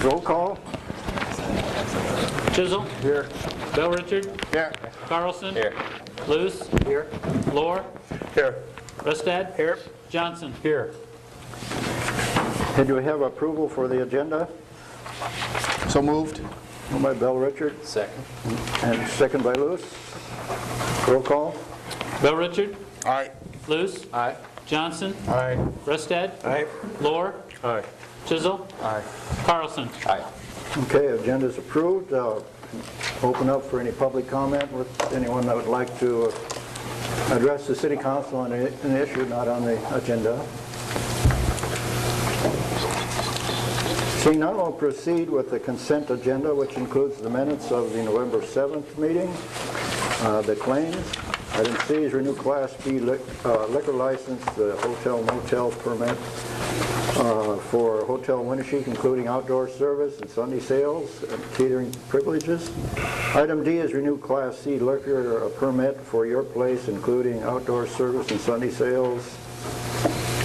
Roll call. Chisholm. Here. Bell Richard. Here. Carlson. Here. Luce. Here. Lohr. Here. Rustad. Here. Johnson. Here. And do we have approval for the agenda? So moved. Moved by Bell Richard Second. and second by Lewis. Roll call. Bell Richard. Aye. Luce. Aye. Johnson. Aye. Rustad. Aye. Lohr. Aye. Chisholm. Aye. Carlson. Aye. Okay, agenda is approved. Open up for any public comment with anyone that would like to address the city council on an issue not on the agenda. Seeing none, we'll proceed with the consent agenda, which includes the minutes of the November 7th meeting, the claims. Item C is renew Class B liquor license, the hotel motel permit for Hotel Winneshiek, including outdoor service and Sunday sales and catering privileges. Item D is renew Class C liquor permit for your place, including outdoor service and Sunday sales.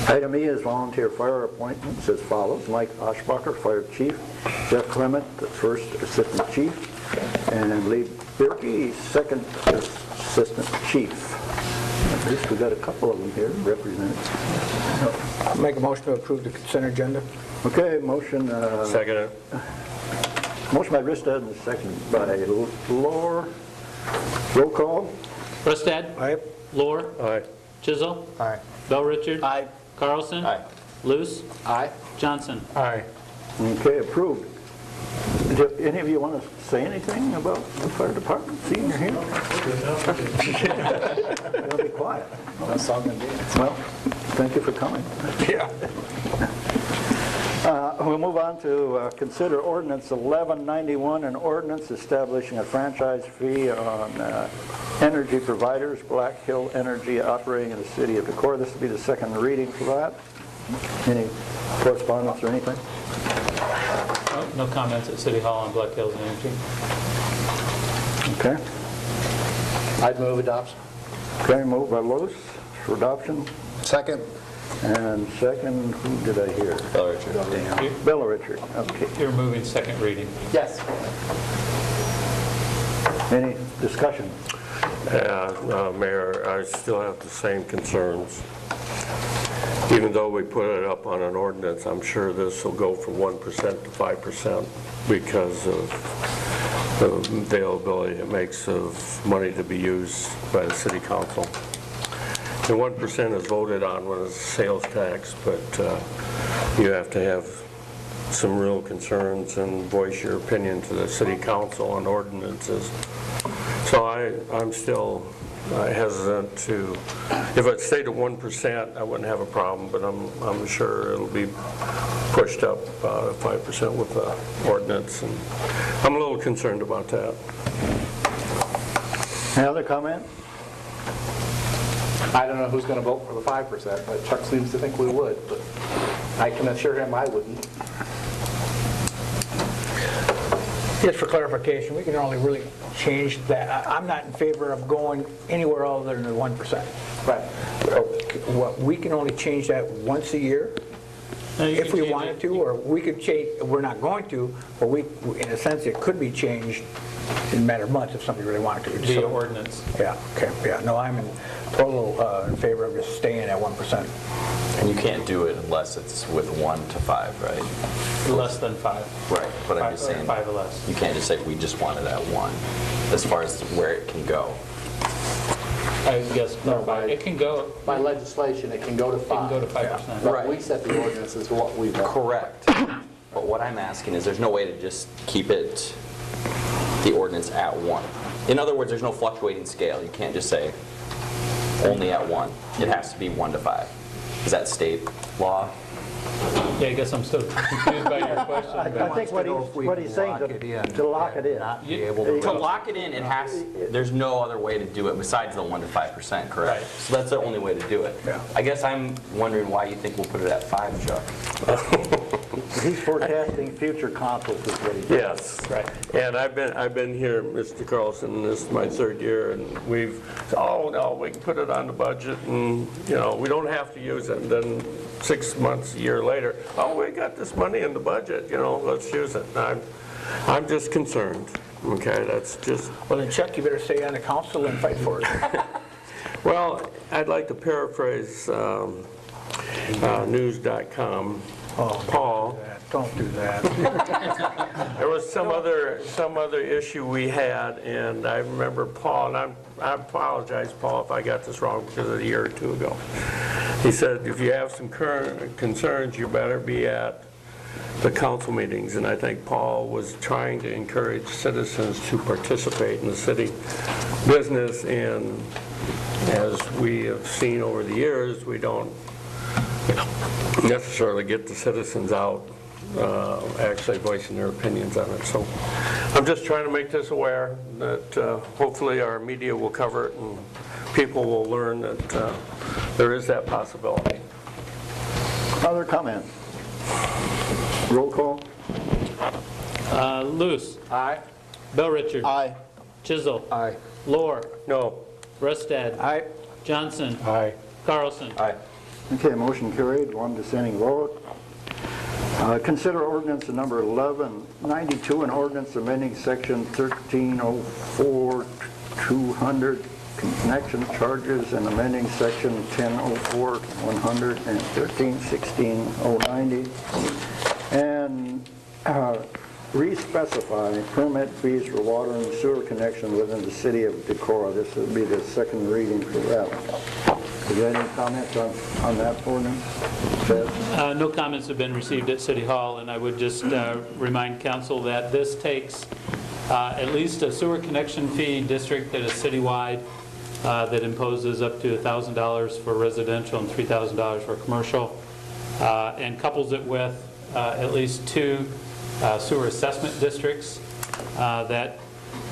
Item E is volunteer fire appointments as follows: Mike Oshbacher, Fire Chief; Jeff Clement, the First Assistant Chief; and Lee Birkey, Second Assistant Chief. At least we got a couple of them here represented. I'll make a motion to approve the consent agenda. Okay, motion. Second. Motion by Ristad and second by Lohr. Roll call. Rustad. Aye. Lohr. Aye. Chisholm. Aye. Bell Richard. Aye. Carlson. Aye. Luce. Aye. Johnson. Aye. Okay, approved. Do any of you want to say anything about the fire department? Seeing you're here? They'll be quiet. That's all gonna be. Well, thank you for coming. Yeah. We'll move on to consider ordinance 1191, an ordinance establishing a franchise fee on energy providers, Black Hill Energy, operating in the city of Decorah. This will be the second reading for that. Any correspondence or anything? Oh, no comments at City Hall on Black Hills Energy. Okay. I'd move adoption. Okay, moved by Lois for adoption. Second. And second, who did I hear? Bell Richard. Bella Richard. Okay. You're moving second reading. Yes. Any discussion? Mayor, I still have the same concerns. Even though we put it up on an ordinance, I'm sure this will go from 1% to 5% because of the availability it makes of money to be used by the city council. The 1% is voted on when it's sales tax, but you have to have some real concerns and voice your opinion to the city council on ordinances. So I'm still hesitant to, if it stayed at 1%, I wouldn't have a problem, but I'm sure it'll be pushed up 5% with the ordinance, and I'm a little concerned about that. Any other comment? I don't know who's going to vote for the 5%, but Chuck seems to think we would, but I can assure him I wouldn't. Just for clarification, we can only really change that. I'm not in favor of going anywhere other than the 1%. Right. What, we can only change that once a year if we wanted to, or we could change, we're not going to, but we, in a sense, it could be changed in a matter of months if somebody really wanted to. Via ordinance. Yeah, okay, yeah. No, I'm in total in favor of just staying at 1%. And you can't do it unless it's with 1 to 5, right? Less than 5. Right, but I'm just saying, 5 or less. you can't just say we just want it at 1, as far as where it can go. I guess No, by- it can go. By legislation, it can go to 5. It can go to 5%. But we set the ordinance as what we want. Correct. But what I'm asking is there's no way to just keep it, the ordinance at 1. In other words, there's no fluctuating scale. You can't just say only at 1. It has to be 1 to 5. Is that state law? Yeah, I guess I'm still confused by your question. I think what he's saying to lock it in. To lock it in, it has, there's no other way to do it besides the 1 to 5%, correct? Right. So that's the only way to do it. Yeah. I guess I'm wondering why you think we'll put it at 5, Chuck. He's forecasting future conflicts is what he's doing. Yes. Right. And I've been here, Mr. Carlson, this is my 3rd year, and we've, oh no, we can put it on the budget, and we don't have to use it. And then 6 months, a year later, oh, we got this money in the budget, let's use it. I'm just concerned, okay, that's just, Well, then Chuck, you better stay on the council and fight for it. well, I'd like to paraphrase news.com, Oh, Paul. don't do that. There was some other issue we had, and I remember Paul, and I apologize, Paul, if I got this wrong, because of a year or two ago. He said, if you have some current concerns, you better be at the council meetings, and I think Paul was trying to encourage citizens to participate in the city business, and as we have seen over the years, we don't necessarily get the citizens out actually voicing their opinions on it. So I'm just trying to make this aware that hopefully our media will cover it and people will learn that there is that possibility. Other comments? Roll call? Luce. Aye. Bell Richard. Aye. Chisel. Aye. Lohr. No. Rustad. Aye. Johnson. Aye. Carlson. Aye. Okay, motion carried, one dissenting vote. Consider ordinance number 1192, an ordinance amending section 1304-200 connection charges and amending section 1004-100 and 1316-090 and re-specify permit fees for water and sewer connection within the city of Decorah. This will be the second reading for that one. Is there any comments on that ordinance? Ted? No comments have been received at City Hall, and I would just remind council that this takes at least a sewer connection fee district that is citywide that imposes up to $1,000 for residential and $3,000 for commercial, and couples it with at least 2 sewer assessment districts that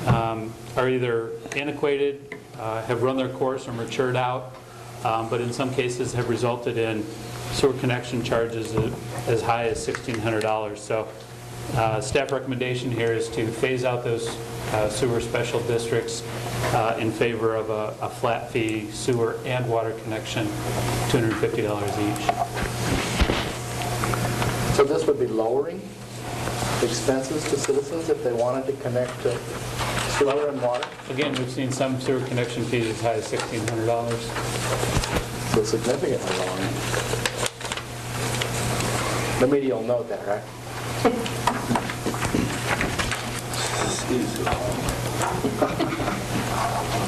are either antiquated, have run their course or matured out, but in some cases have resulted in sewer connection charges as high as $1,600. So staff recommendation here is to phase out those sewer special districts in favor of a flat fee sewer and water connection, $250 each. So this would be lowering expenses to citizens if they wanted to connect to sewer and water? Again, we've seen some sewer connection fees as high as $1,600. So significantly lowering. The media will note that, right?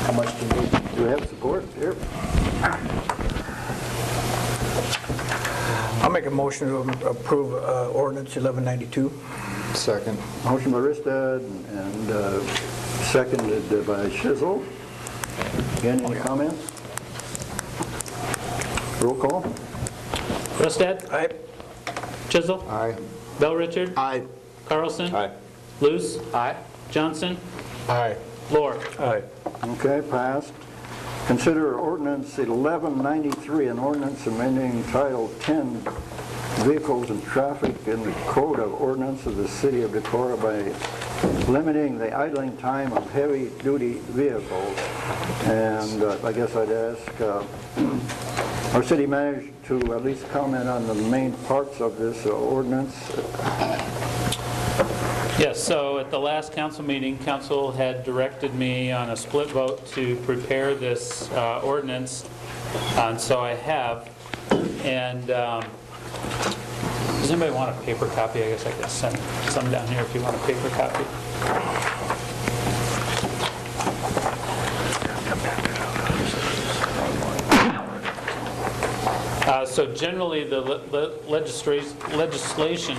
How much do you need? Do we have support? Here. I'll make a motion to approve ordinance 1192. Second. Motion by Ristad and seconded by Shizzle. Again, any comments? Roll call? Rustad. Aye. Chisel. Aye. Bell Richard. Aye. Carlson. Aye. Luce. Aye. Johnson. Aye. Lohr. Aye. Okay, passed. Consider ordinance 1193, an ordinance amending Title 10, Vehicles and Traffic in the Code of Ordinance of the City of Decorah by limiting the idling time of heavy-duty vehicles. And I guess I'd ask our city manager to at least comment on the main parts of this ordinance. Yes, so at the last council meeting, council had directed me on a split vote to prepare this ordinance, and so I have. And does anybody want a paper copy? I guess I could send some down here if you want a paper copy. So generally, the legislation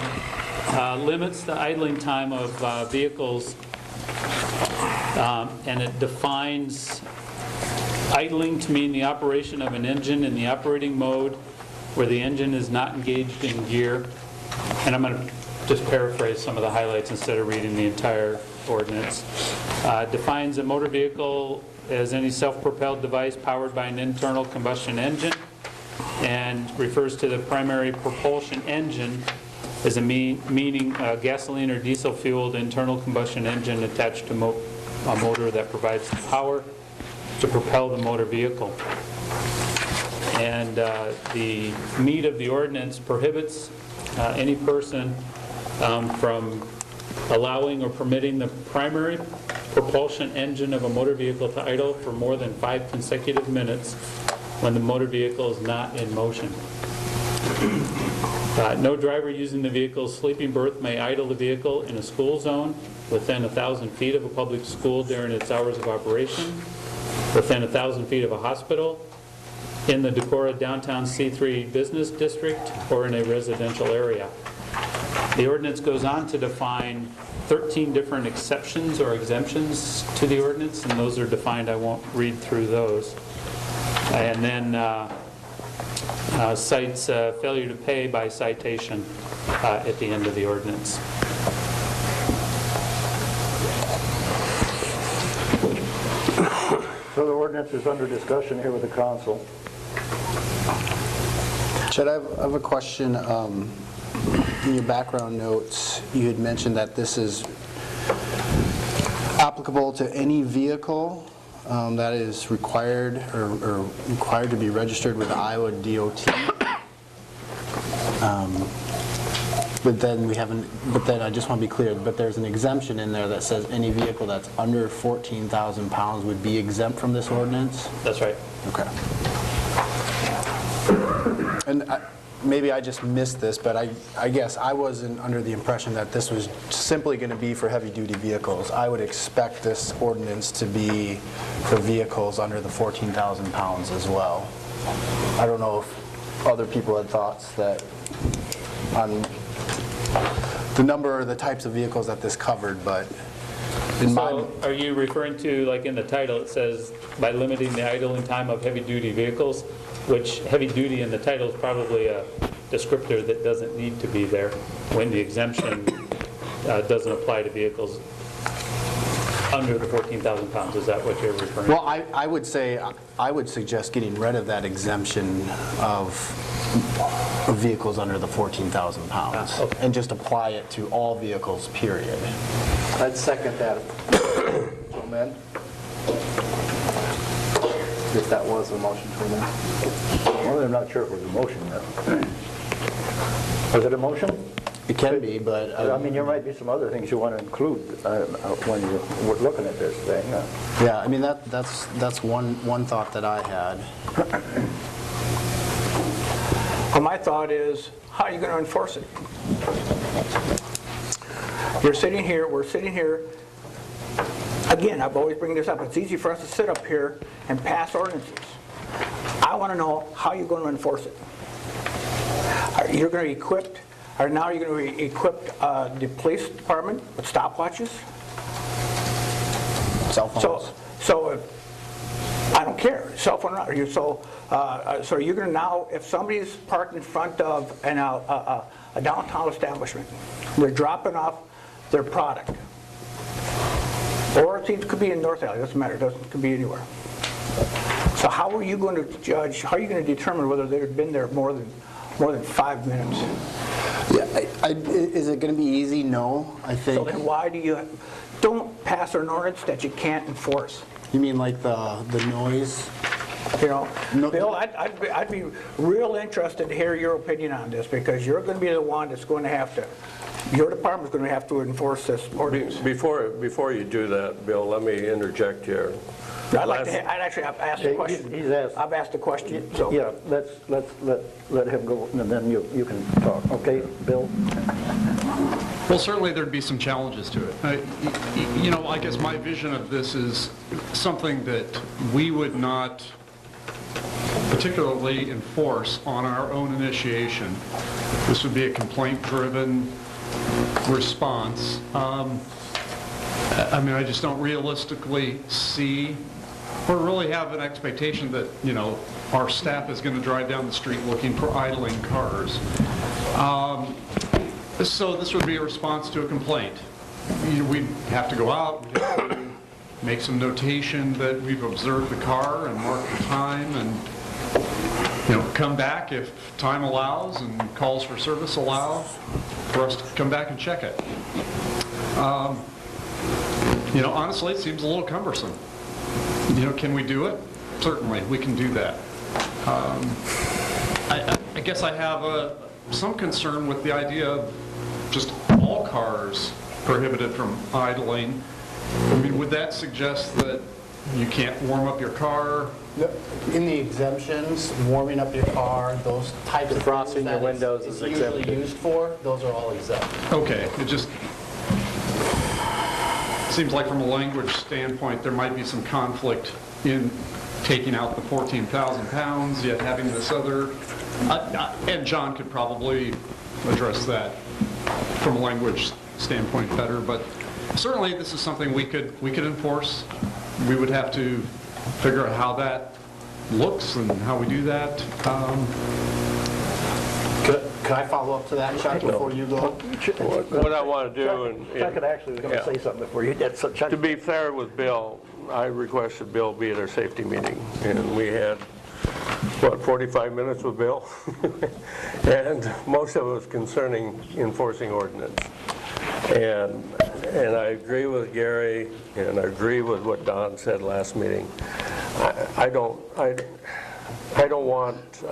limits the idling time of vehicles, and it defines idling to mean the operation of an engine in the operating mode where the engine is not engaged in gear. And I'm going to just paraphrase some of the highlights instead of reading the entire ordinance. Defines a motor vehicle as any self-propelled device powered by an internal combustion engine, and refers to the primary propulsion engine as meaning a gasoline or diesel-fueled internal combustion engine attached to a motor that provides the power to propel the motor vehicle. And the meat of the ordinance prohibits any person from allowing or permitting the primary propulsion engine of a motor vehicle to idle for more than 5 consecutive minutes when the motor vehicle is not in motion. No driver using the vehicle's sleeping berth may idle the vehicle in a school zone within 1,000 feet of a public school during its hours of operation, within 1,000 feet of a hospital, in the Decorah downtown C3 business district, or in a residential area. The ordinance goes on to define 13 different exceptions or exemptions to the ordinance, and those are defined. I won't read through those. And then cites failure to pay by citation at the end of the ordinance. So the ordinance is under discussion here with the council. Chad, I have a question. In your background notes, you had mentioned that this is applicable to any vehicle that is required or required to be registered with the Iowa DOT. But then I just want to be clear, but there's an exemption in there that says any vehicle that's under 14,000 pounds would be exempt from this ordinance? That's right. Okay. And maybe I just missed this, but I guess I wasn't under the impression that this was simply going to be for heavy-duty vehicles. I would expect this ordinance to be for vehicles under the 14,000 pounds as well. I don't know if other people had thoughts that on the number or the types of vehicles that this covered, but in my... So are you referring to, like in the title, it says by limiting the idling time of heavy-duty vehicles, which heavy-duty in the title is probably a descriptor that doesn't need to be there when the exemption doesn't apply to vehicles under the 14,000 pounds. Is that what you're referring to? Well, I would say, I would suggest getting rid of that exemption of vehicles under the 14,000 pounds okay. and just apply it to all vehicles, period. I'd second that. To amend. If that was a motion to amend. Well, I'm not sure if it was a motion yet. Was it a motion? It can be, but... I mean, there might be some other things you want to include when you're looking at this thing. Yeah, I mean, that's one thought that I had. Well, my thought is, how are you going to enforce it? You're sitting here, we're sitting here. Again, I've always bring this up. It's easy for us to sit up here and pass ordinances. I want to know how you're going to enforce it. You're going to equip, or now you're going to equip the police department with stopwatches? Cell phones. So if, I don't care, cell phone or not. So you're going to now, if somebody's parked in front of a downtown establishment, they're dropping off their product, or it could be in North Alley, doesn't matter, it could be anywhere. So how are you going to judge, how are you going to determine whether they've been there more than 5 minutes? Yeah, is it going to be easy? No, I think. So then why do you, don't pass an ordinance that you can't enforce? You mean like the noise? You know, No. Bill, I'd be real interested to hear your opinion on this, because you're going to be the one that's going to have to, your department's going to have to enforce this ordinance. Before you do that, Bill, let me interject here. I'd actually have asked a question. He's asked. I've asked a question, so. Yeah, let him go, and then you can talk. Okay, Bill? Well, certainly there'd be some challenges to it. You know, I guess my vision of this is something that we would not particularly enforce on our own initiation. This would be a complaint-driven response. I mean, I just don't realistically see or really have an expectation that, you know, our staff is going to drive down the street looking for idling cars. So this would be a response to a complaint. We'd have to go out, we'd have to make some notation that we've observed the car and mark the time, and, you know, come back if time allows and calls for service allow for us to come back and check it. You know, honestly, it seems a little cumbersome. You know, can we do it? Certainly, we can do that. I guess I have some concern with the idea of just all cars prohibited from idling. I mean, would that suggest that you can't warm up your car? In the exemptions, warming up your car, those types of Defrosting things your that windows it's is usually exempted. used for, those are all exempt. Okay, it just seems like from a language standpoint, there might be some conflict in taking out the 14,000 pounds, yet having this other, and John could probably address that from a language standpoint better, but certainly this is something we could enforce. We would have to figure out how that looks and how we do that. Could I follow up to that, Chuck, before you go? What I want to do, and Chuck had actually was going to Yeah. say something before you did, so Chuck. to be fair with Bill, I requested Bill be at our safety meeting, and we had, 45 minutes with Bill? And most of it was concerning enforcing ordinance. And I agree with Gary, and I agree with what Don said last meeting. I don't want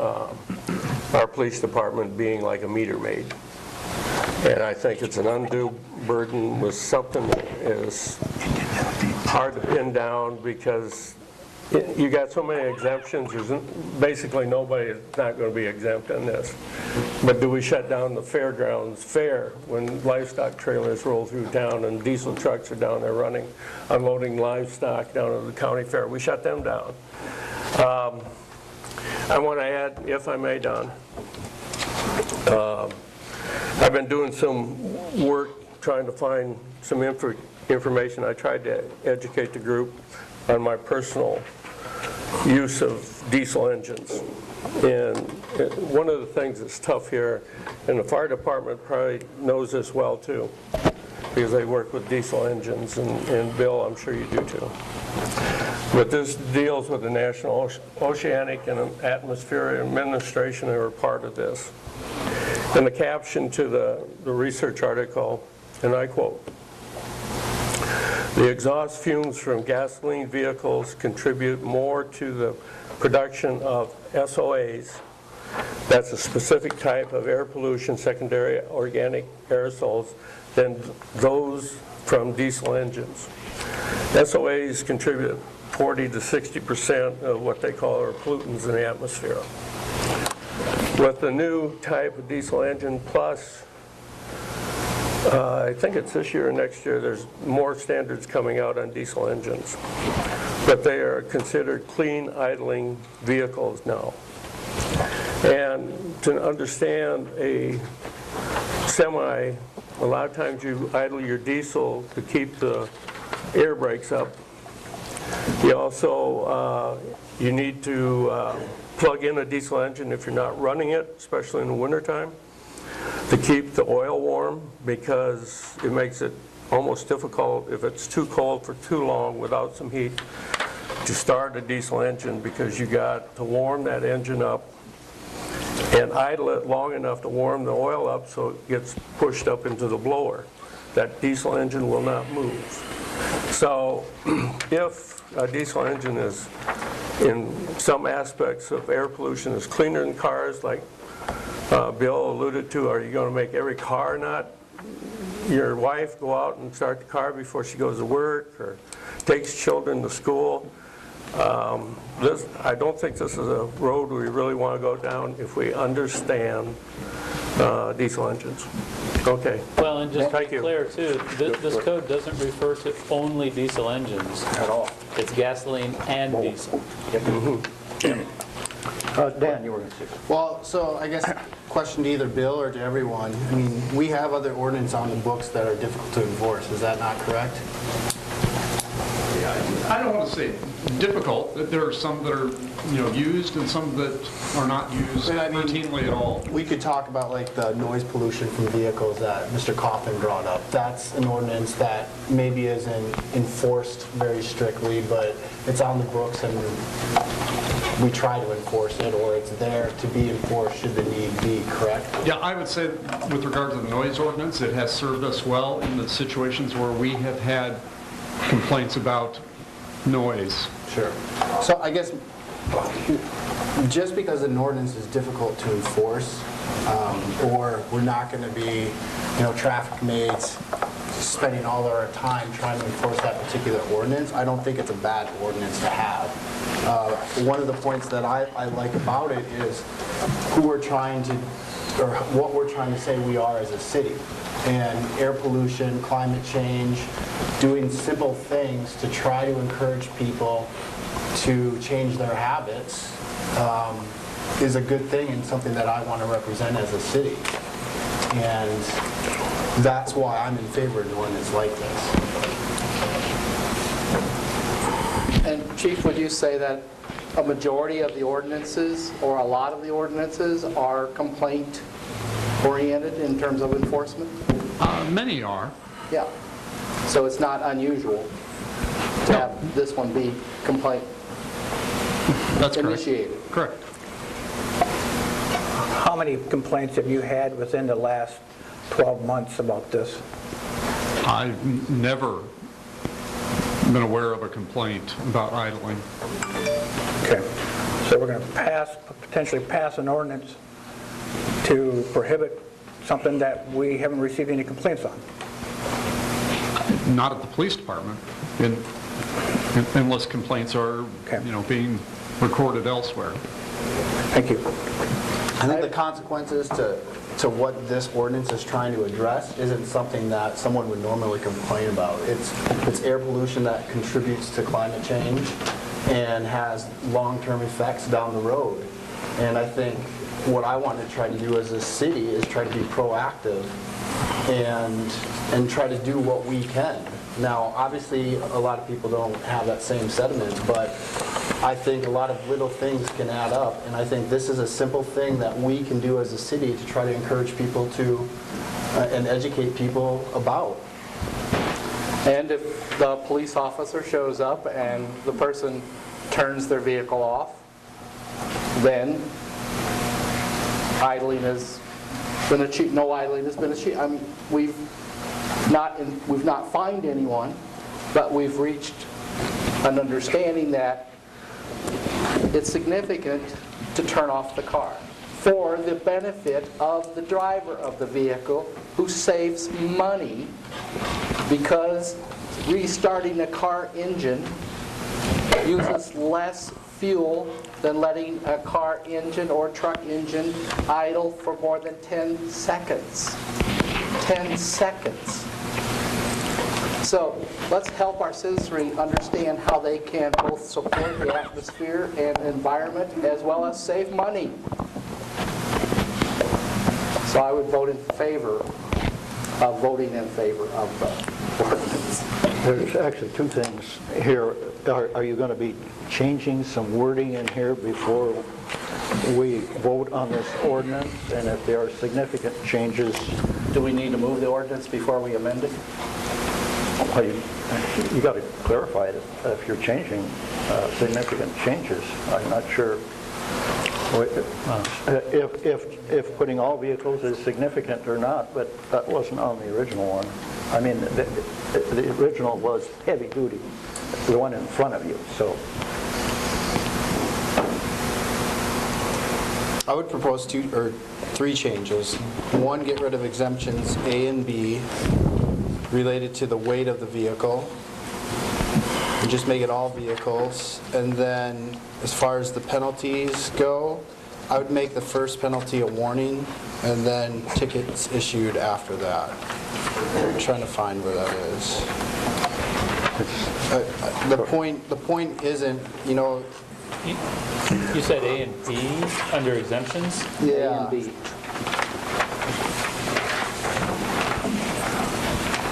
our police department being like a meter maid. And I think it's an undue burden with something that is hard to pin down because you got so many exemptions, there's basically nobody is not going to be exempt on this. But do we shut down the fairgrounds fair when livestock trailers roll through town and diesel trucks are down there running, unloading livestock down at the county fair? We shut them down. I want to add, if I may, Don, I've been doing some work trying to find some information. I tried to educate the group on my personal use of diesel engines. And one of the things that's tough here, and the fire department probably knows this well too, because they work with diesel engines, and Bill, I'm sure you do too. But this deals with the National Oceanic and Atmospheric Administration, who are part of this. And the caption to the research article, and I quote, "The exhaust fumes from gasoline vehicles contribute more to the production of SOAs, that's a specific type of air pollution, secondary organic aerosols, than those from diesel engines. SOAs contribute 40 to 60% of what they call our pollutants in the atmosphere. With the new type of diesel engine plus, I think it's this year or next year, there's more standards coming out on diesel engines. But they are considered clean idling vehicles now. And to understand a semi, a lot of times you idle your diesel to keep the air brakes up. You also, you need to plug in a diesel engine if you're not running it, especially in the wintertime, to keep the oil warm, because it makes it almost difficult if it's too cold for too long without some heat to start a diesel engine, because you got to warm that engine up and idle it long enough to warm the oil up so it gets pushed up into the blower. That diesel engine will not move. So if a diesel engine is, in some aspects of air pollution, is cleaner than cars, like Bill alluded to, are you going to make every car not your wife go out and start the car before she goes to work or takes children to school? I don't think this is a road we really want to go down if we understand diesel engines. Okay. Well, and just to Thank be you. clear too, this code doesn't refer to only diesel engines. At all. It's gasoline and diesel. Dan, you were going to say. Well, so I guess question to either Bill or to everyone. I mean, we have other ordinances on the books that are difficult to enforce. Is that not correct? I don't want to say difficult, that there are some that are, used and some that are not used I mean, routinely at all. We could talk about like the noise pollution from vehicles that Mr. Coffin brought up. That's an ordinance that maybe isn't enforced very strictly, but it's on the books and we try to enforce it, or it's there to be enforced should the need be, correct? Yeah, I would say with regard to the noise ordinance, it has served us well in the situations where we have had complaints about noise. Sure. So I guess Just because an ordinance is difficult to enforce, or we're not going to be, traffic maids spending all our time trying to enforce that particular ordinance, I don't think it's a bad ordinance to have. One of the points that I like about it is who we're trying to, or what we're trying to say we are as a city. And air pollution, climate change, doing simple things to try to encourage people to change their habits is a good thing and something that I want to represent as a city. And that's why I'm in favor of an ordinance like this. And Chief, would you say that a majority of the ordinances, or a lot of the ordinances, are complaint-oriented in terms of enforcement? Many are. Yeah. So it's not unusual to have this one be complaint That's correct. initiated? Correct. How many complaints have you had within the last 12 months about this? I've never been aware of a complaint about idling. Okay. So we're going to potentially pass an ordinance to prohibit something that we haven't received any complaints on. Not at the police department, unless complaints are, Okay. being recorded elsewhere. Thank you. I think the consequences to what this ordinance is trying to address isn't something that someone would normally complain about. It's air pollution that contributes to climate change and has long-term effects down the road. And I think what I want to try to do as a city is try to be proactive and try to do what we can. Now, obviously, a lot of people don't have that same sentiment, but I think a lot of little things can add up, and I think this is a simple thing that we can do as a city to try to encourage people to and educate people about. And if the police officer shows up and the person turns their vehicle off, then idling has been achieved. No idling has been achieved. I mean, we've not fined anyone, but we've reached an understanding that it's significant to turn off the car for the benefit of the driver of the vehicle, who saves money, because restarting a car engine uses less fuel than letting a car engine or truck engine idle for more than 10 seconds. 10 seconds. So let's help our citizenry understand how they can both support the atmosphere and environment as well as save money. So I would vote in favor of voting in favor of the ordinance. There's actually two things here. Are you going to be changing some wording in here before we vote on this ordinance? And if there are significant changes, Do we need to move the ordinance before we amend it? well, you got to clarify it if you're changing significant changes. I'm not sure if putting all vehicles is significant or not, but that wasn't on the original one. I mean, the original was heavy duty, the one in front of you, so. I would propose three changes. One, get rid of exemptions A and B related to the weight of the vehicle, and just make it all vehicles. And then, as far as the penalties go, I would make the first penalty a warning, and then tickets issued after that. I'm trying to find where that is. The point isn't, You said A and B under exemptions? A and B.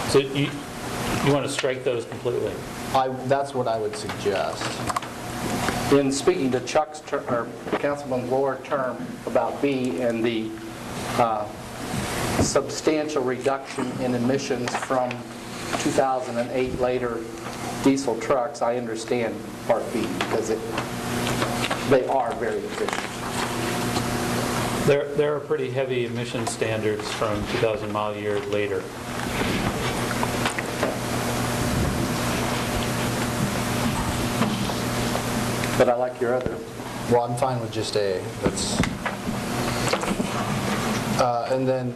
So you want to strike those completely? that's what I would suggest. In speaking to Chuck's or Councilman Lohr's term about B and the substantial reduction in emissions from 2008 later diesel trucks, I understand Part B, because they are very efficient. There are pretty heavy emission standards from 2,000 mile a year later. But I like your other Well, I'm fine with just A. That's, and then,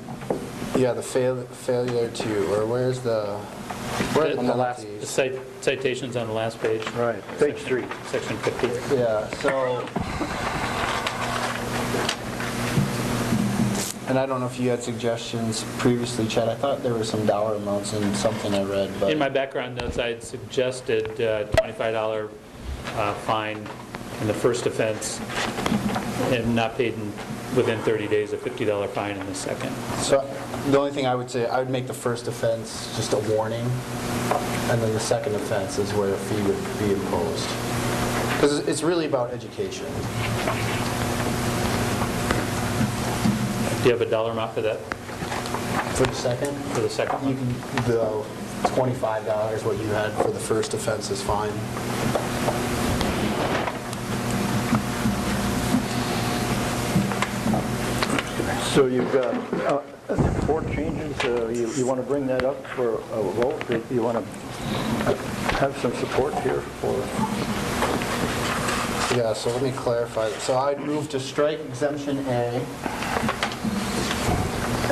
yeah, the failure to, or where are the On the last- The penalties? citations on the last page. Right, page 3. Section 50. Yeah, so, and I don't know if you had suggestions previously, Chad. I thought there were some dollar amounts in something I read, but. In my background notes, I had suggested $25 fine in the first offense and not paid within 30 days, a $50 fine in the second. So the only thing I would say, I would make the first offense just a warning, and then the second offense is where a fee would be imposed. Because it's really about education. Do you have a dollar amount for that, For the second, for the second you one? can, the $25, what you had for the first offense is fine. So you've got 4 changes. You want to bring that up for a vote? You want to have some support here for? Yeah, so let me clarify. So I'd move to strike exemption A,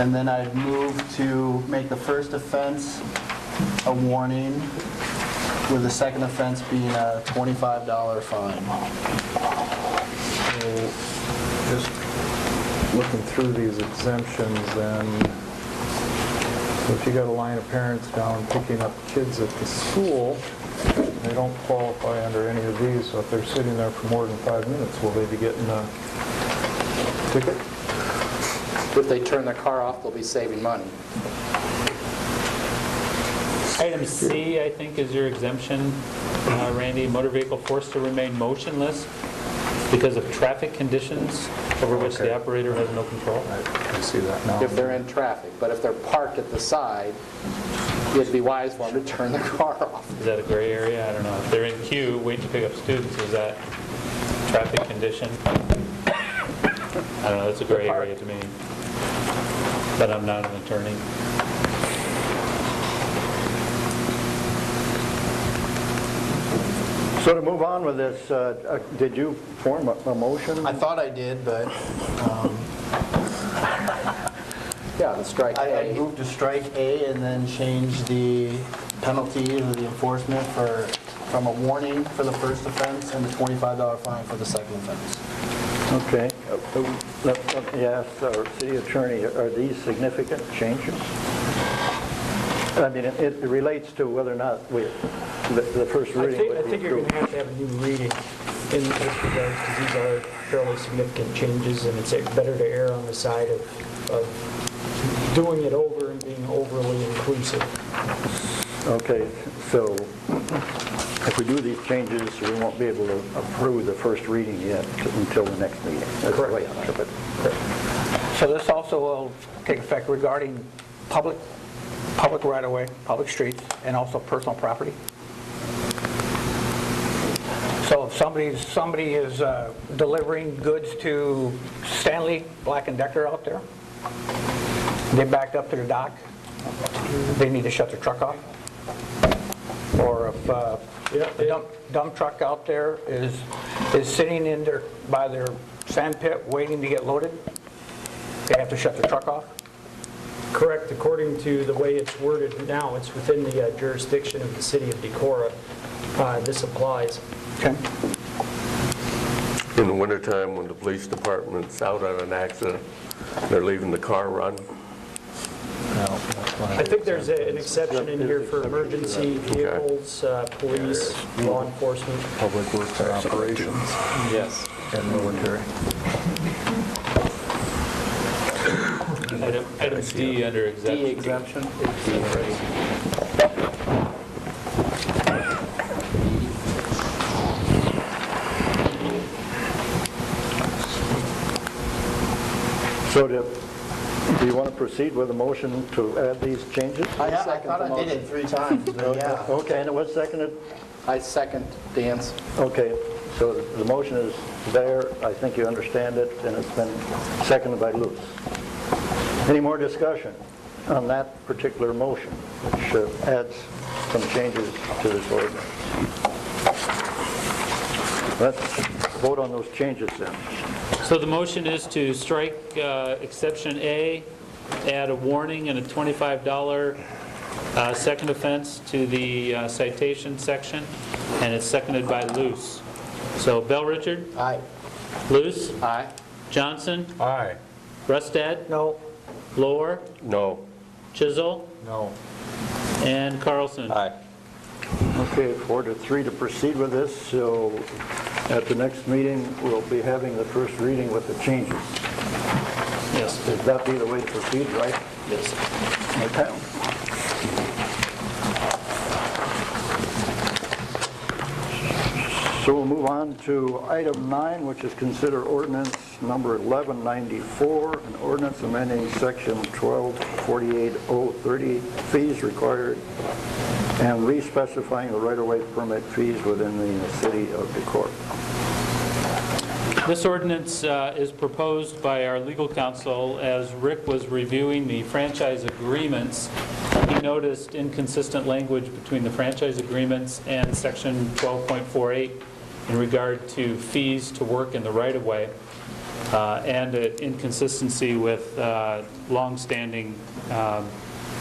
and then I'd move to make the first offense a warning, with the second offense being a $25 fine. Just looking through these exemptions, then, so if you got a line of parents down picking up kids at the school, they don't qualify under any of these, so if they're sitting there for more than 5 minutes, will they be getting a ticket? If they turn their car off, they'll be saving money. Item C, I think, is your exemption, Randy. Motor vehicle forced to remain motionless because of traffic conditions over which the operator has no control. I see that now. If they're in traffic, but if they're parked at the side, it'd be wise for them to turn the car off. Is that a gray area? I don't know. If they're in queue waiting to pick up students, is that traffic condition? I don't know. It's a gray area to me. But I'm not an attorney. So to move on with this, did you form a motion? I thought I did, but Yeah, the strike I A. moved to strike A and then change the penalty or the enforcement from a warning for the first offense and the $25 fine for the second offense. Okay. Let me ask our city attorney, are these significant changes? I mean, it relates to whether or not the first reading would be I think you're going approved. to have a new reading in this regard, because these are fairly significant changes, and it's better to err on the side of doing it over and being overly inclusive. Okay, so if we do these changes, we won't be able to approve the first reading yet until the next meeting. That's the way I interpret it. So this also will take effect regarding public right-of-way, public streets, and also personal property. So if somebody is delivering goods to Stanley Black & Decker out there, they backed up to the dock, they need to shut their truck off. Or if the dump truck out there is sitting in by their sand pit waiting to get loaded, they have to shut their truck off. Correct. According to the way it's worded now, it's within the jurisdiction of the city of Decorah. This applies. Okay. In the wintertime, when the police department's out on an accident, they're leaving the car run. I think there's an exception in here for emergency vehicles, police, law enforcement. Public works and operations Yes. and military. Item D under exemption. D exemption. So do you want to proceed with a motion to add these changes? I thought I did it 3 times, but yeah. Okay, and it was seconded? I second Dan's. Okay, so the motion is there, I think you understand it, and it's been seconded by Lutz. Any more discussion on that particular motion, which adds some changes to this ordinance? Let's vote on those changes then. So the motion is to strike exception A, add a warning and a $25 second offense to the citation section, and it's seconded by Luce. So Bell Richard? Aye. Luce? Aye. Johnson? Aye. Rustad? No. Lohr? No. Chisel? No. And Carlson? Aye. Okay, 4-3 to proceed with this, so at the next meeting, we'll be having the first reading with the changes. Yes. Would that be the way to proceed, right? Yes. Okay. So we'll move on to item 9, which is consider ordinance number 1194, an ordinance amending section 1248.030, fees required, and re-specifying the right-of-way permit fees within the city of Decorah. This ordinance is proposed by our legal counsel. As Rick was reviewing the franchise agreements, he noticed inconsistent language between the franchise agreements and section 12.48 in regard to fees to work in the right-of-way, and an inconsistency with long-standing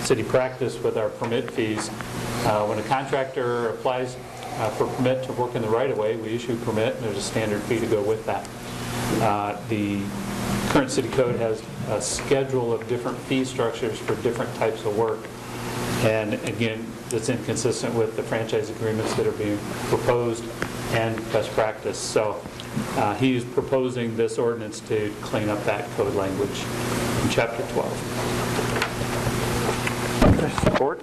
city practice with our permit fees. When a contractor applies for permit to work in the right-of-way, we issue a permit, and there's a standard fee to go with that. The current city code has a schedule of different fee structures for different types of work, and again, that's inconsistent with the franchise agreements that are being proposed and best practice. So he is proposing this ordinance to clean up that code language in Chapter 12. Support?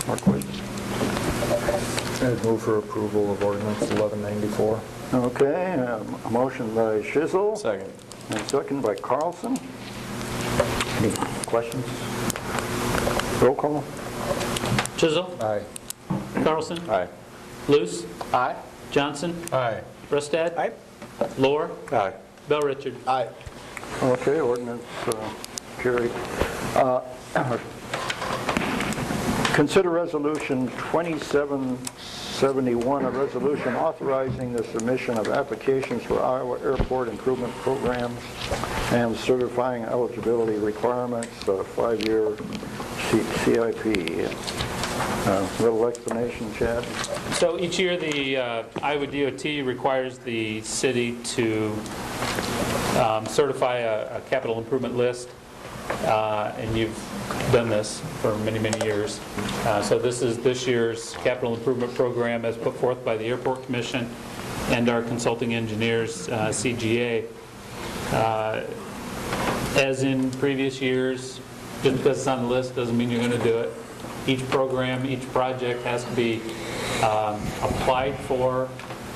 Or questions? I'd move for approval of ordinance 1194. Okay, a motion by Shizzle. Second. And second by Carlson. Any questions? Roll call? Chisel? Aye. Carlson? Aye. Luce? Aye. Johnson? Aye. Rustad? Aye. Lohr? Aye. Bell Richard? Aye. Okay, ordinance carried. Consider resolution 2771, a resolution authorizing the submission of applications for Iowa Airport Improvement Programs and certifying eligibility requirements, 5-year CIP. Little explanation, Chad? So each year, the Iowa DOT requires the city to certify a capital improvement list, and you've done this for many, many years. So this is this year's capital improvement program as put forth by the Airport Commission and our consulting engineers, CGA. As in previous years, just because it's on the list doesn't mean you're going to do it. Each program, each project has to be applied for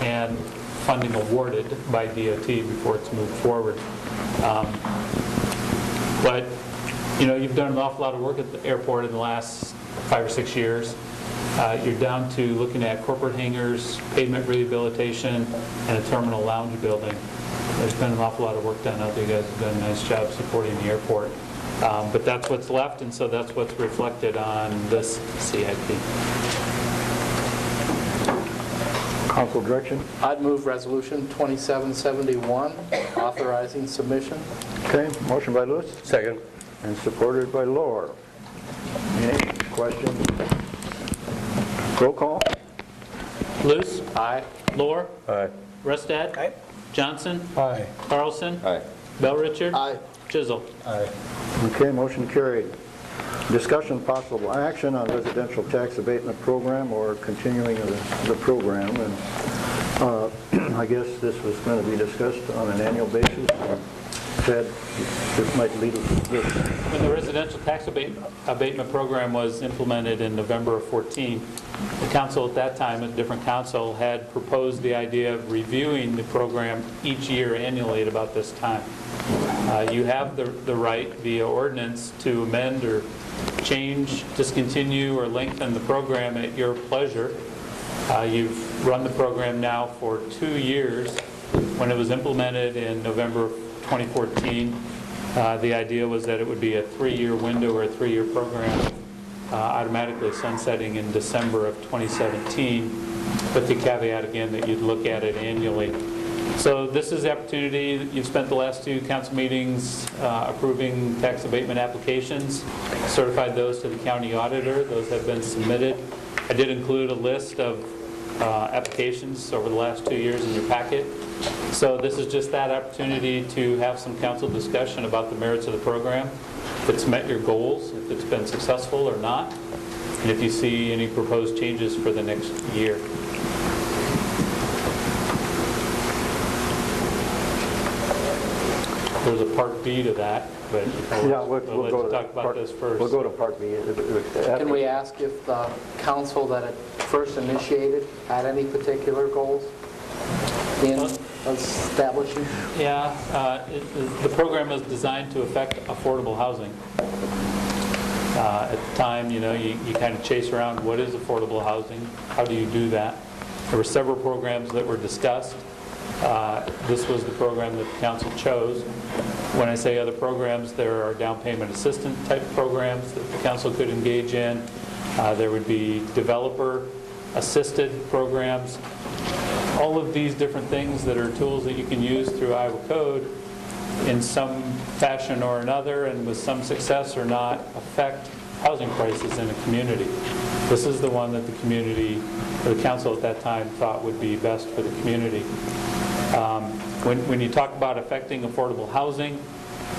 and funding awarded by DOT before it's moved forward. But, you know, you've done an awful lot of work at the airport in the last 5 or 6 years. You're down to looking at corporate hangars, pavement rehabilitation, and a terminal lounge building. There's been an awful lot of work done out there. You guys have done a nice job supporting the airport. But that's what's left, and so that's what's reflected on this CIP. Council direction? I'd move resolution 2771, authorizing submission. Okay, motion by Lewis Second. and supported by Lohr. Any questions? Roll call? Luce? Aye. Lohr? Aye. Rustad? Aye. Johnson? Aye. Carlson? Aye. Bell Richard? Aye. Chisel? Aye. Okay, motion carried. Discussion possible action on residential tax abatement program or continuing the program. And I guess this was going to be discussed on an annual basis. Ted, this might lead us to this. When the residential tax abatement program was implemented in November of 14, the council at that time, a different council, had proposed the idea of reviewing the program each year annually at about this time. You have the right via ordinance to amend or change, discontinue, or lengthen the program at your pleasure. You've run the program now for 2 years. When it was implemented in November of 2014, the idea was that it would be a 3-year window or a 3-year program, automatically sunsetting in December of 2017. with the caveat again that you'd look at it annually. So this is the opportunity. You've spent the last 2 council meetings approving tax abatement applications, certified those to the county auditor. Those have been submitted. I did include a list of applications over the last 2 years in your packet. So this is just that opportunity to have some council discussion about the merits of the program, if it's met your goals, if it's been successful or not, and if you see any proposed changes for the next year. There's a part B to that, but Yeah, we'll let's go to talk about part- this first. We'll go to part B. Can we ask if the council that it first initiated had any particular goals in establishing? Yeah, the program is designed to affect affordable housing. At the time, you kind of chase around what is affordable housing, how do you do that? There were several programs that were discussed. This was the program that the council chose. When I say other programs, there are down payment assistant type programs that the council could engage in. There would be developer assisted programs. All of these different things that are tools that you can use through Iowa Code in some fashion or another, and with some success or not, affect housing prices in a community. This is the one that the community, or the council at that time, thought would be best for the community. When you talk about affecting affordable housing,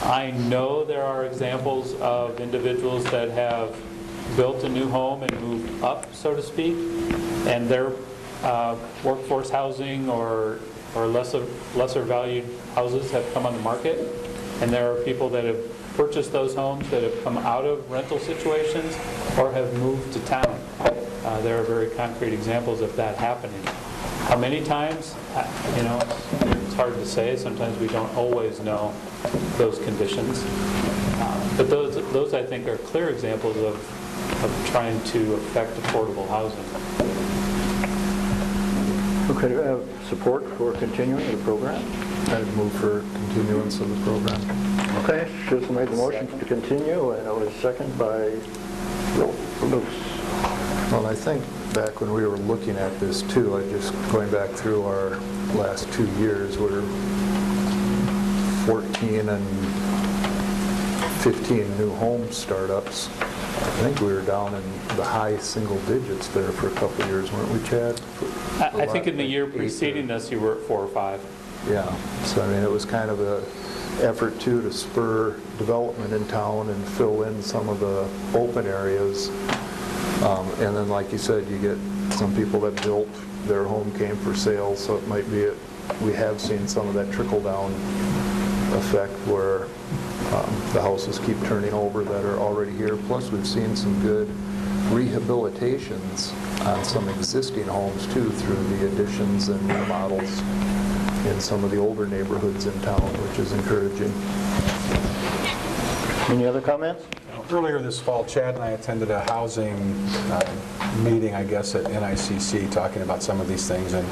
I know there are examples of individuals that have built a new home and moved up, so to speak, and their workforce housing or lesser valued houses have come on the market, and there are people that have purchased those homes that have come out of rental situations or have moved to town. There are very concrete examples of that happening. How many times? It's hard to say. Sometimes we don't always know those conditions. But those I think are clear examples of trying to affect affordable housing. Okay, do we have support for continuing the program? I'd move for continuance of the program. Okay, Chisholm made the motion to continue, and it was seconded by Luce. Well, I think back when we were looking at this too, just going back through our last 2 years, we're 14 and 15 new home startups. I think we were down in the high single digits there for a couple of years, weren't we, Chad? I think in the year preceding this, you were at 4 or 5. Yeah, so I mean, it was kind of a effort too to spur development in town and fill in some of the open areas. And then, like you said, you get some people that built, their home came for sale, so it might be, we have seen some of that trickle-down effect where the houses keep turning over that are already here. Plus, we've seen some good rehabilitations on some existing homes, too, through the additions and remodels in some of the older neighborhoods in town, which is encouraging. Any other comments? Earlier this fall, Chad and I attended a housing meeting, I guess, at NICC, talking about some of these things. And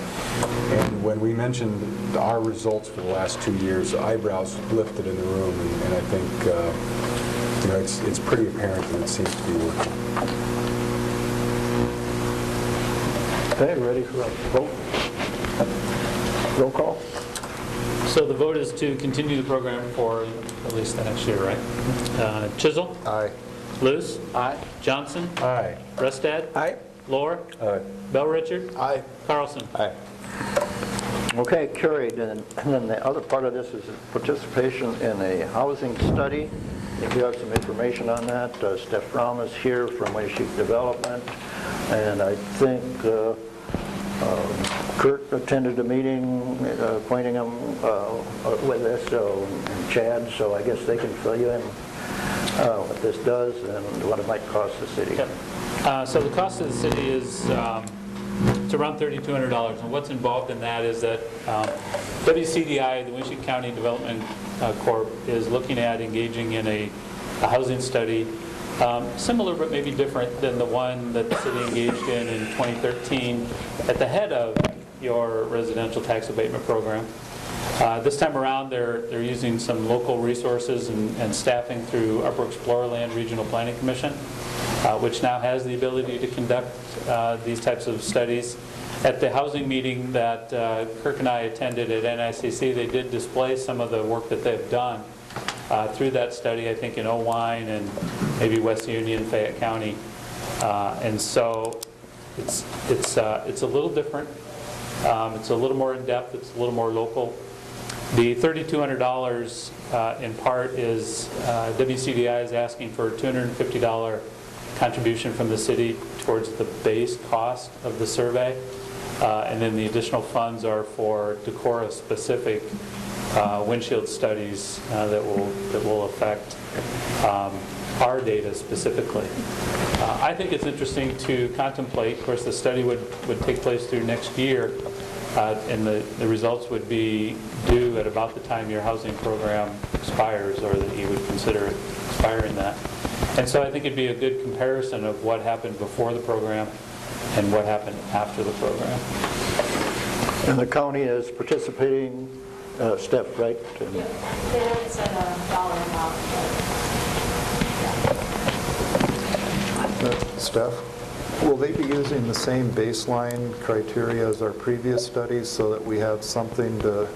when we mentioned our results for the last 2 years, eyebrows lifted in the room. And I think it's pretty apparent that it seems to be working. Okay, ready for a vote? Roll call? So the vote is to continue the program for at least the next year, right? Chisholm? Aye. Luce? Aye. Johnson? Aye. Restad? Aye. Lohr? Aye. Bell Richard? Aye. Carlson? Aye. Okay, carried. And then the other part of this is participation in a housing study. If you have some information on that, Steph Fromm is here from Waysheek Development, and I think Kurt attended a meeting appointing him with this, and Chad, so I guess they can fill you in what this does and what it might cost the city. Yep. So the cost of the city is it's around $3,200, and what's involved in that is that WCDI, the Waysheek County Development Corp, is looking at engaging in a housing study similar but maybe different than the one that the city engaged in 2013 at the head of your residential tax abatement program. This time around, they're using some local resources and staffing through Upper Explorerland Regional Planning Commission, which now has the ability to conduct these types of studies. At the housing meeting that Kirk and I attended at NICC, they did display some of the work that they've done through that study, I think in Owine and maybe West Union, Fayette County. And so it's a little different. It's a little more in-depth. It's a little more local. The $3,200 in part is WCDI is asking for a $250 contribution from the city towards the base cost of the survey. And then the additional funds are for Decorah specific windshield studies that will affect our data specifically. I think it's interesting to contemplate. Of course, the study would take place through next year, and the results would be due at about the time your housing program expires, or that you would consider expiring that. And so I think it'd be a good comparison of what happened before the program and what happened after the program. And the county is participating, Steph, right? Yeah, they haven't said a dollar amount, Steph, will they be using the same baseline criteria as our previous studies so that we have something to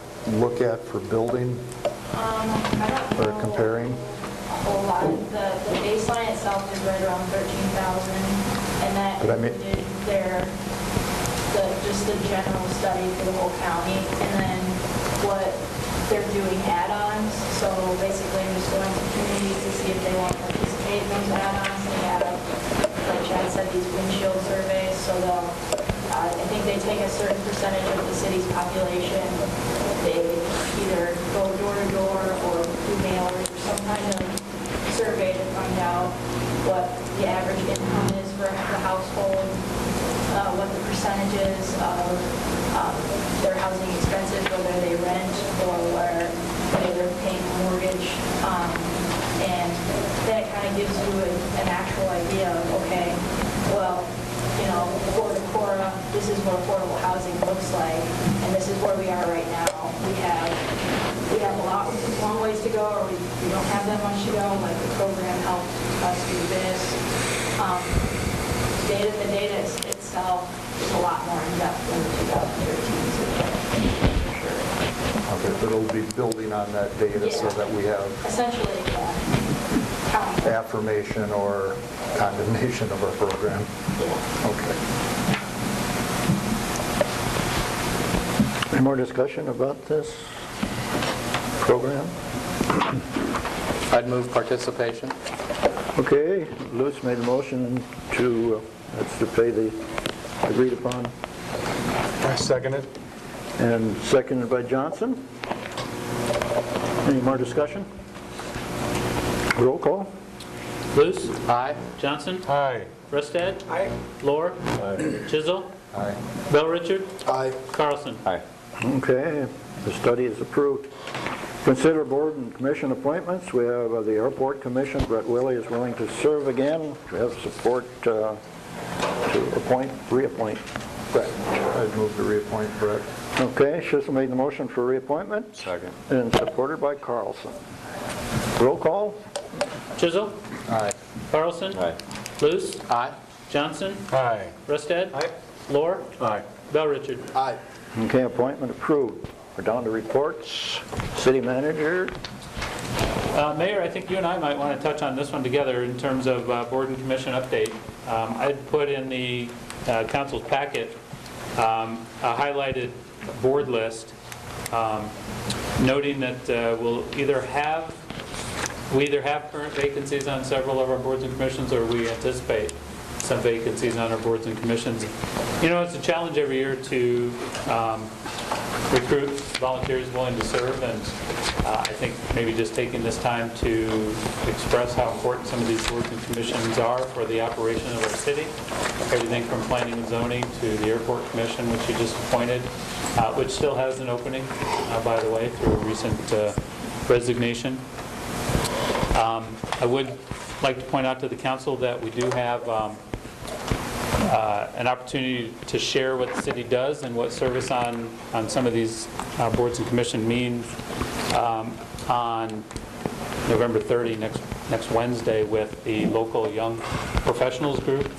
look at for building I don't or know comparing? a whole lot. The baseline itself is right around 13,000, and that But I mean- included just the general study for the whole county, and then what they're doing add-ons. So basically, I'm just going to communities to see if they want to participate in those add-ons. They have, like Chad said, these windshield surveys, so they'll, I think they take a certain percentage of the city's population. They either go door to door or do mailers or some kind of survey to find out what the average income is for the household, what the percentages of their housing expenses, whether they rent or whether they're paying a mortgage. And then it kind of gives you an actual idea of, okay, well, you know, for Decorah, this is what affordable housing looks like, and this is where we are right now. We have a long ways to go, or we don't have that much to go. Like the program helped us do this. The data itself is a lot more in depth than the 2013 survey, for sure. Okay, but it'll be building on that data so Yeah. that we have Essentially, counting. affirmation or condemnation of our program. Yeah. Okay. Any more discussion about this program? I'd move participation. Okay, Lutz made a motion to, that's to pay the agreed upon, I second it. and seconded by Johnson. Any more discussion? Roll call? Luce? Aye. Johnson? Aye. Rustad? Aye. Lohr? Chisel? Aye. Bell Richard? Aye. Carlson? Aye. Okay, the study is approved. Consider board and commission appointments. We have the Airport Commission. Brett Willey is willing to serve again. We have support to reappoint Brett. I'd move to reappoint Brett. Okay, Schissel made the motion for reappointment. Second. And supported by Carlson. Roll call? Chisel? Aye. Carlson? Aye. Luce? Aye. Johnson? Aye. Rustad? Aye. Lohr? Aye. Bell Richard? Aye. Okay, appointment approved. We're down to reports. City manager. Mayor, I think you and I might want to touch on this one together in terms of board and commission update. I'd put in the council's packet a highlighted board list, noting that we either have current vacancies on several of our boards and commissions, or we anticipate some vacancies on our boards and commissions. You know, it's a challenge every year to recruit volunteers willing to serve, and I think maybe just taking this time to express how important some of these boards and commissions are for the operation of our city. Everything from planning and zoning to the airport commission, which you just appointed, which still has an opening, by the way, through a recent resignation. I would like to point out to the council that we do have an opportunity to share what the city does and what service on some of these boards and commission means on November 30, next Wednesday, with the local young professionals group.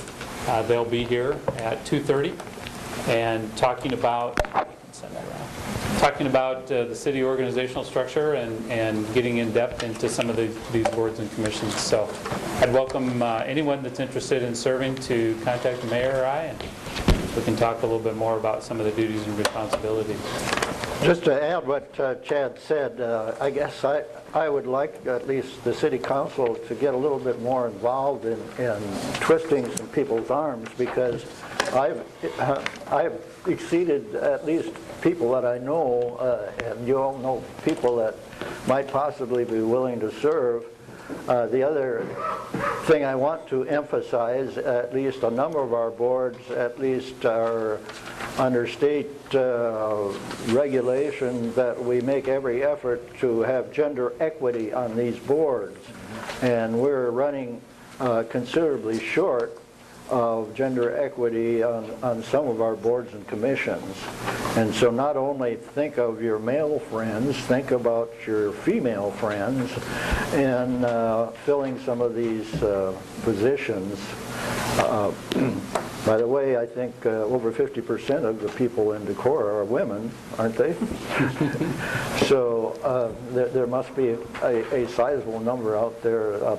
They'll be here at 2:30, and talking about the city organizational structure and getting in depth into some of these boards and commissions. So I'd welcome anyone that's interested in serving to contact the mayor or I, and we can talk a little bit more about some of the duties and responsibilities. Just to add what Chad said, I guess I would like at least the city council to get a little bit more involved in twisting some people's arms, because I've exceeded at least people that I know, and you all know people that might possibly be willing to serve. The other thing I want to emphasize, at least a number of our boards, at least are under state regulation, that we make every effort to have gender equity on these boards. And we're running considerably short of gender equity on some of our boards and commissions. And so not only think of your male friends, think about your female friends and filling some of these positions. By the way, I think over 50% of the people in Decorah are women, aren't they? So there must be a sizable number out there, a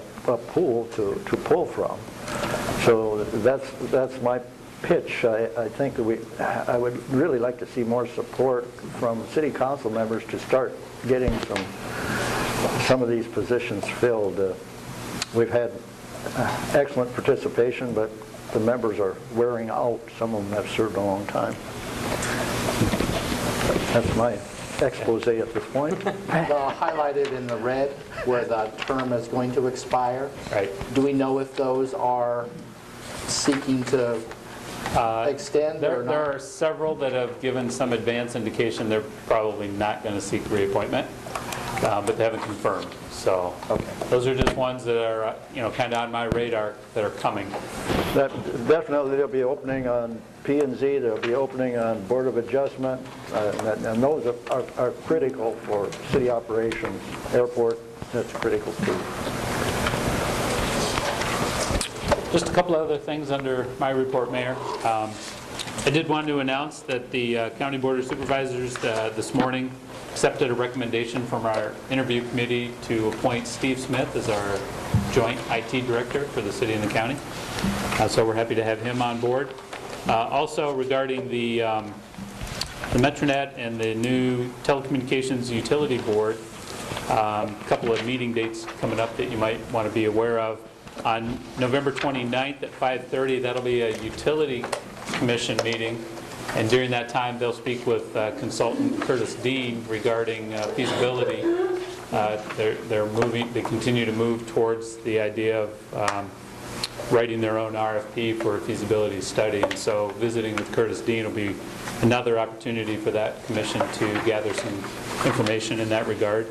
pool to pull from. So that's my pitch. I think I would really like to see more support from city council members to start getting some of these positions filled. We've had excellent participation, but the members are wearing out. Some of them have served a long time. That's my expose at this point. Highlighted in the red where the term is going to expire. Right. Do we know if those are seeking to extend or not? There are several that have given some advance indication they're probably not going to seek reappointment, but they haven't confirmed. So those are just ones that are kind of on my radar that are coming. Definitely there'll be opening on P&Z, there'll be opening on Board of Adjustment, and those are critical for city operations. Airport, that's critical too. Just a couple of other things under my report, Mayor. I did want to announce that the County Board of Supervisors this morning accepted a recommendation from our interview committee to appoint Steve Smith as our joint IT director for the city and the county. So we're happy to have him on board. Also regarding the Metronet and the new telecommunications utility board, a couple of meeting dates coming up that you might want to be aware of. On November 29th at 5:30, that'll be a utility commission meeting, and during that time they'll speak with consultant Curtis Dean regarding feasibility. They continue to move towards the idea of writing their own RFP for a feasibility study, and so visiting with Curtis Dean will be another opportunity for that commission to gather some information in that regard.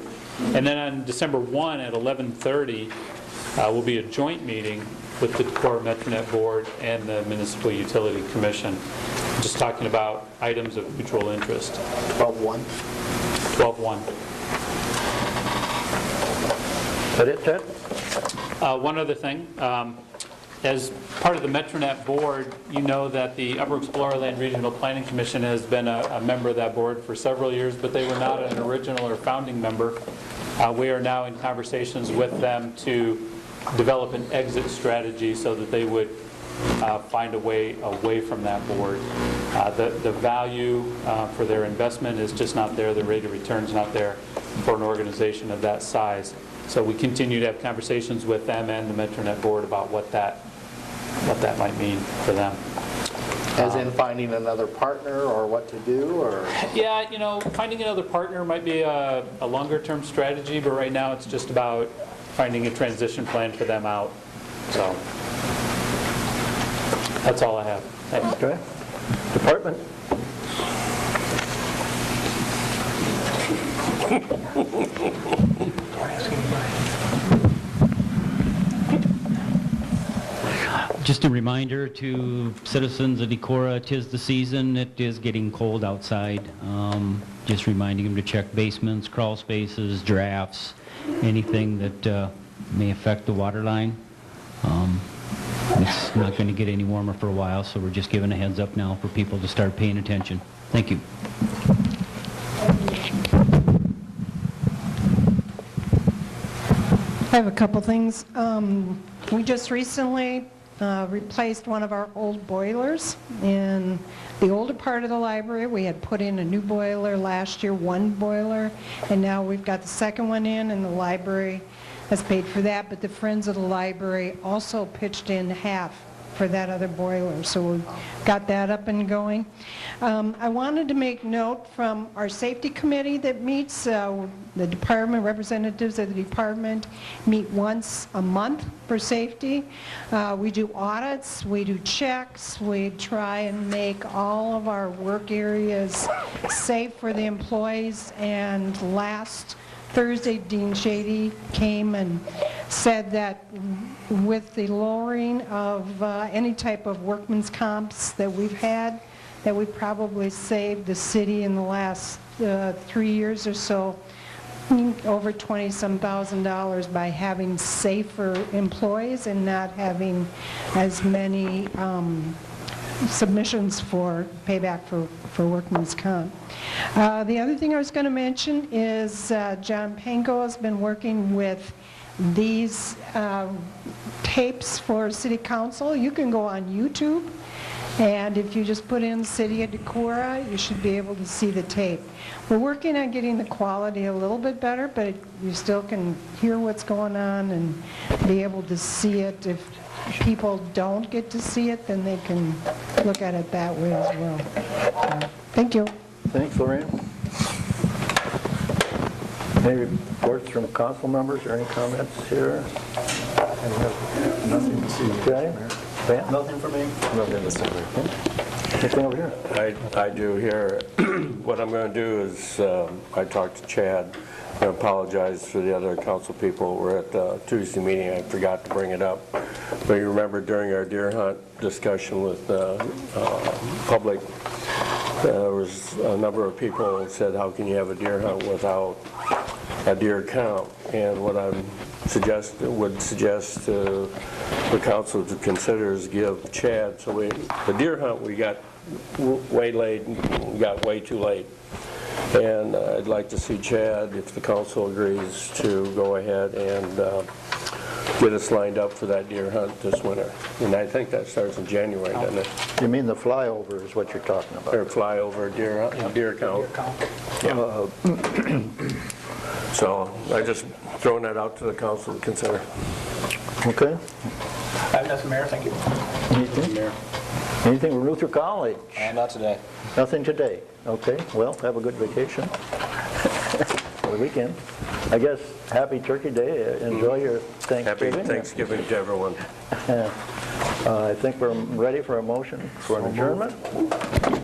And then on December 1 at 11:30 will be a joint meeting with the Decorah Metronet Board and the Municipal Utility Commission, just talking about items of mutual interest. 12-1. 12-1. Is that it, Ted? One other thing. As part of the Metronet Board, you know that the Upper Explorer-Land Regional Planning Commission has been a member of that board for several years, but they were not an original or founding member. We are now in conversations with them to develop an exit strategy so that they would find a way away from that board. The value for their investment is just not there. The rate of return is not there for an organization of that size. So we continue to have conversations with them and the Metronet Board about what that might mean for them. As in finding another partner or what to do, or? Yeah, finding another partner might be a longer-term strategy, but right now it's just about finding a transition plan for them out. So that's all I have. Thanks. Okay. Department? Just a reminder to citizens of Decorah, 'tis the season, it is getting cold outside. Just reminding them to check basements, crawl spaces, drafts, anything that may affect the water line. It's not going to get any warmer for a while, so we're just giving a heads up now for people to start paying attention. Thank you. I have a couple things. We just recently replaced one of our old boilers in the older part of the library. We had put in a new boiler last year, one boiler, and now we've got the second one in, and the library has paid for that, but the Friends of the Library also pitched in half for that other boiler, so we got that up and going. I wanted to make note from our safety committee that meets, the department, representatives of the department meet once a month for safety. We do audits, we do checks, we try and make all of our work areas safe for the employees, and last Thursday, Dean Shady came and said that with the lowering of any type of workman's comps that we've had, that we probably saved the city in the last 3 years or so over $20-some thousand by having safer employees and not having as many submissions for payback for workman's comp. The other thing I was going to mention is John Panko has been working with these tapes for City Council. You can go on YouTube, and if you just put in City of Decorah, you should be able to see the tape. We're working on getting the quality a little bit better, but you still can hear what's going on and be able to see it. If people don't get to see it, then they can look at it that way as well. Thank you. Thanks, Lorraine. Any reports from council members or any comments here? Nothing to see. Okay. Ben? Nothing for me? Nothing to see. Anything over here? I do here. What I'm going to do is, I talked to Chad. I apologize for the other council people. We're at the Tuesday meeting. I forgot to bring it up. But you remember during our deer hunt discussion with the public, there was a number of people that said, how can you have a deer hunt without a deer count? And what I would suggest to the council to consider is give Chad, so the deer hunt we got way late, we got way too late. And I'd like to see Chad, if the council agrees, to go ahead and get us lined up for that deer hunt this winter. And I think that starts in January, doesn't it? You mean the flyover is what you're talking about? Or flyover deer count. Yeah. So I just throwing that out to the council to consider. Okay. That's the mayor, thank you. Anything from Luther College? Not today. Nothing today. Okay, well, have a good vacation for the weekend. I guess happy Turkey Day. Enjoy your Happy Thanksgiving. Thanksgiving to everyone. I think we're ready for a motion for an adjournment.